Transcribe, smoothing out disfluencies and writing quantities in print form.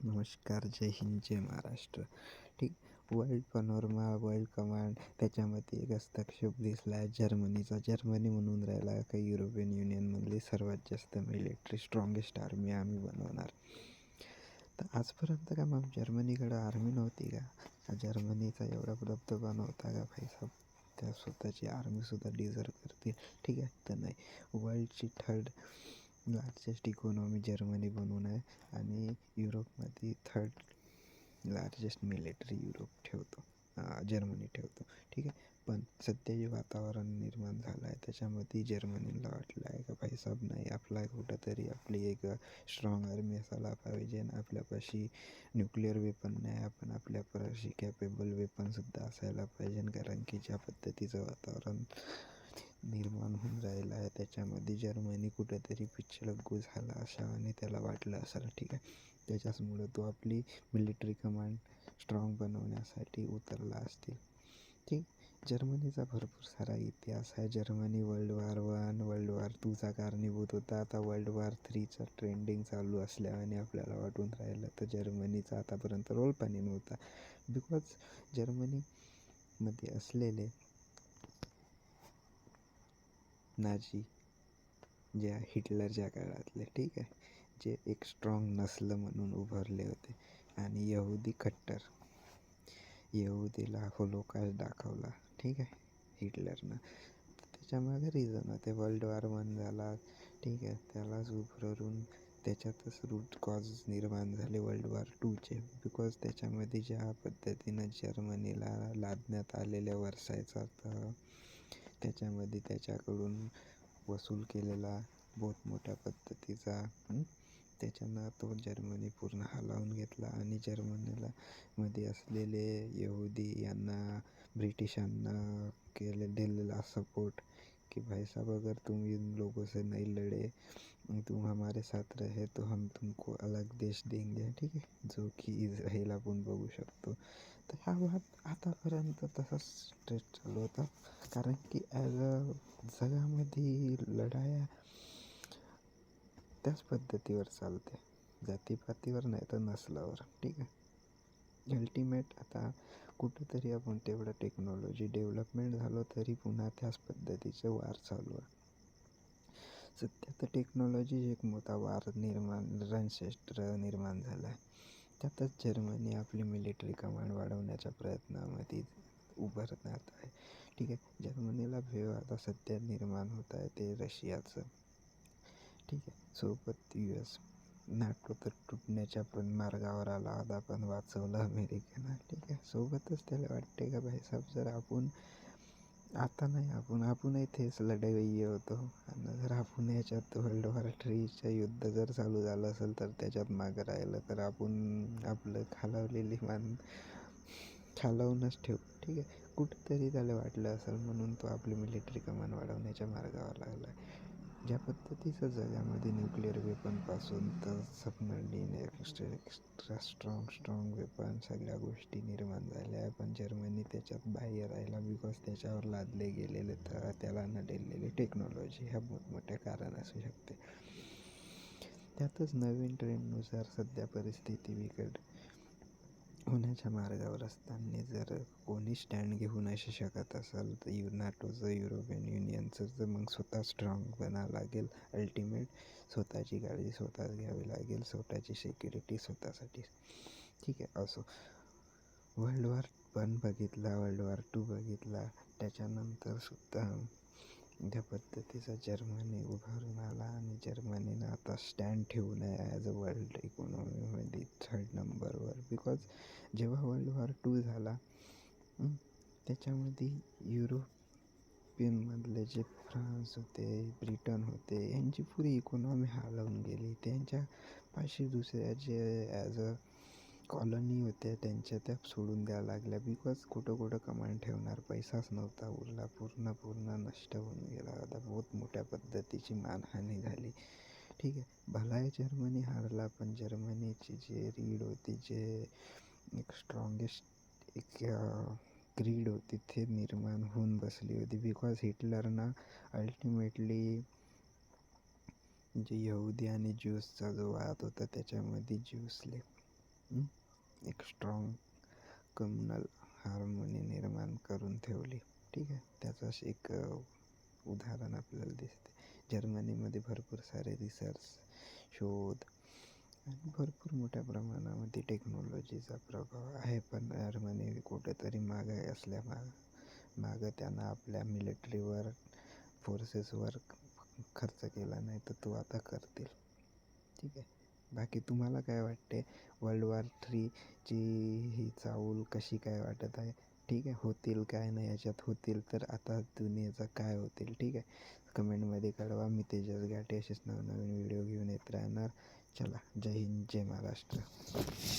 नमस्कार, जय हिंद, जय महाराष्ट्र. ठीक. World panorama, world command, त्याच्यामध्ये एक हस्तक्षेप दिसला आहे जर्मनीचा. जर्मनी म्हणून राहिला का युरोपियन युनियनमधली सर्वात जास्त मिलिटरी स्ट्रॉंगेस्ट आर्मी आम्ही बनवणार. तर आजपर्यंत का मग जर्मनीकडं आर्मी नव्हती का? जर्मनीचा एवढा दबदबा नव्हता का भाई साहेब? त्या स्वतःची आर्मीसुद्धा डिझर्व करतील. ठीक आहे. तर नाही, वर्ल्डची थर्ड लार्जेस्ट इकॉनॉमी जर्मनी बनवून आहे आणि युरोपमध्ये थर्ड लार्जेस्ट मिलिटरी जर्मनी ठेवतो. ठीक आहे. पण सध्या जे वातावरण निर्माण झालं आहे त्याच्यामध्ये जर्मनीला वाटलं आहे का भाईसाहेब नाही, आपला कुठंतरी आपली एक स्ट्रॉंग आर्मी असायला पाहिजे आणि आपल्यापाशी न्यूक्लिअर वेपन नाही, आपण आपल्यापाशी कॅपेबल वेपनसुद्धा असायला पाहिजे. कारण की ज्या पद्धतीचं वातावरण निर्माण होऊन राहिलं आहे त्याच्यामध्ये जर्मनी कुठंतरी पिछळगू झाला अशा आणि त्याला वाटलं असेल. ठीक आहे. त्याच्याचमुळं तो आपली मिलिटरी कमांड स्ट्रॉंग बनवण्यासाठी उतरला असतील. ठीक. जर्मनीचा भरपूर सारा इतिहास आहे. Germany world war 1, world war 2चा कारणीभूत होता. आता वर्ल्ड वॉर 3चा ट्रेंडिंग चालू असल्याने आपल्याला वाटून राहिलं तर जर्मनीचा आतापर्यंत रोल पाणी नव्हता. बिकॉज जर्मनीमध्ये असलेले नाझी ज्या हिटलरच्या काळातले, ठीक आहे, जे एक स्ट्रॉंग नस्ल म्हणून उभारले होते आणि यहुदी कट्टर, यहुदीला होलोकॉस्ट दाखवला. ठीक आहे, हिटलरनं. त्याच्यामागे रिझन होते. वर्ल्ड वॉर 1 झाला, ठीक आहे, त्यालाच उभारून त्याच्यातच रूट कॉज निर्माण झाले वर्ल्ड वॉर 2चे. बिकॉज त्याच्यामध्ये ज्या पद्धतीनं जर्मनीला लादण्यात आलेल्या वर्सायचा त्याच्यामध्ये त्याच्याकडून वसूल केलेला बहुत मोठ्या पद्धतीचा, त्याच्यानं तो जर्मनी पूर्ण हलवून घेतला आणि जर्मनीला मध्ये असलेले यहुदी यांना ब्रिटिशांना दिलेला सपोर्ट कि भाई साहब अगर तुम इन लोगों से नहीं लड़े, तुम हमारे साथ रहे तो हम तुमको अलग देश देंगे. ठीक आहे, जो की इस्रायल आपण बघू शकतो. तर हा वाद आतापर्यंत तसाच स्ट्रेट चालू होता. कारण की जगामध्ये लढाया त्याच पद्धतीवर चालते, जातीपातीवर नाही तर नसलावर. ठीक आहे. अल्टिमेट आता कुठंतरी आपण तेवढं टेक्नॉलॉजी डेव्हलपमेंट झालो तरी पुन्हा त्याच पद्धतीचं वार चालू आहे. सध्या तर टेक्नॉलॉजी एक मोठा वार रणक्षेत्र निर्माण झाला आहे. त्यातच जर्मनी आपली मिलिटरी कमांड वाढवण्याच्या प्रयत्नामध्ये उभारण्यात आहे. ठीक आहे. जर्मनीला भेव आता सध्या निर्माण होत आहे ते रशियाचं. ठीक आहे. सोबत US. नाटो तर तुटण्याच्या पण मार्गावर आला होता, पण वाचवलं अमेरिकेनं. ठीक आहे. सोबतच त्याला वाटते का भाईसाहेब जर आपण आता नाही, आपणही तेच लढवय्ये होतो आणि जर आपण याच्यात वर्ल्ड वॉर 3चं युद्ध जर चालू झालं असेल तर त्याच्यात मागं राहिलं तर आपण आपलं खालावलेली मान खालावूनच ठेवू. ठीक आहे. कुठंतरी त्याला वाटलं असेल म्हणून तो आपली मिलिटरी कमांड वाढवण्याच्या मार्गावर लागला आहे. ज्या पद्धतीचं जगामध्ये न्यूक्लिअर वेपनपासून तर सबमरीन एक्स्ट्रा स्ट्रॉंग वेपन सगळ्या गोष्टी निर्माण झाल्या आहे, पण जर्मनी त्याच्यात बाहेर राहिला. बिकॉज त्याच्यावर लादले गेलेले तर त्याला न दिलेली टेक्नॉलॉजी ह्या मोठमोठ्या कारण असू शकते. त्यातच नवीन ट्रेंडनुसार सध्या परिस्थिती बिकट होण्याच्या मार्गावर असताना जर कोणी स्टँड घेऊ नाही शकत असेल तर नाटोचं, युरोपियन युनियनचं, तर मग स्वतः स्ट्रॉंग बनावं लागेल. अल्टिमेट स्वतःची काळजी स्वतःच घ्यावी लागेल, स्वतःची सिक्युरिटी स्वतःसाठी. ठीक आहे. असो, वर्ल्ड वॉर 1 बघितला, वर्ल्ड वॉर 2 बघितला, त्याच्यानंतर सुद्धा ज्या पद्धतीचा जर्मनी उभारून आला आणि जर्मनीनं आता स्टँड ठेवून आहे ॲज अ वर्ल्ड इकॉनॉमीमध्ये 3rd नंबरवर. बिकॉज जेव्हा वर्ल्ड वॉर 2 झाला त्याच्यामध्ये युरोपियनमधले जे फ्रान्स होते, ब्रिटन होते, यांची पुरी इकॉनॉमी हलवून गेली. त्यांच्यापाशी दुसऱ्या जे ॲज अ कॉलनी होत्या त्यांच्या त्या सोडून द्यायला लागल्या. बिकॉज कुठं कमांड ठेवणार, पैसाच नव्हता उरला, पूर्ण नष्ट होऊन गेला होता. बहुत मोठ्या पद्धतीची मानहानी झाली. ठीक आहे. भलाही जर्मनी हारला, पण जर्मनीची जे रीड होती, जे एक स्ट्रॉंगेस्ट एक ग्रीड होती ते निर्माण होऊन बसली होती. बिकॉज हिटलरनं अल्टिमेटली जे यहुदी आणि ज्यूसचा जो वाद होता त्याच्यामध्ये ज्यूसले एक स्ट्रॉंग कम्युनल हार्मोनी निर्माण करून ठेवली. ठीक आहे, त्याचंच एक उदाहरण आपल्याला दिसते. जर्मनीमध्ये भरपूर सारे रिसर्च, शोध आणि भरपूर मोठ्या प्रमाणामध्ये टेक्नॉलॉजीचा प्रभाव आहे. पण जर्मनी कुठेतरी मागे मागं त्यांना आपल्या मिलिटरीवर, फोर्सेसवर खर्च केला नाही, तर तो आता करतील. ठीक आहे, बाकी तुम्हाला काय वाटते World War III ही चाहूल कशी काय वाटत आहे? ठीक आहे, होतील काय नाही याच्यात, होतील तर आता दुनियेचं काय होतील? ठीक आहे, कमेंटमध्ये कळवा. मी तेजस घाटे असेच नवनवीन व्हिडिओ घेऊन येत राहणार. चला, जय हिंद, जय महाराष्ट्र.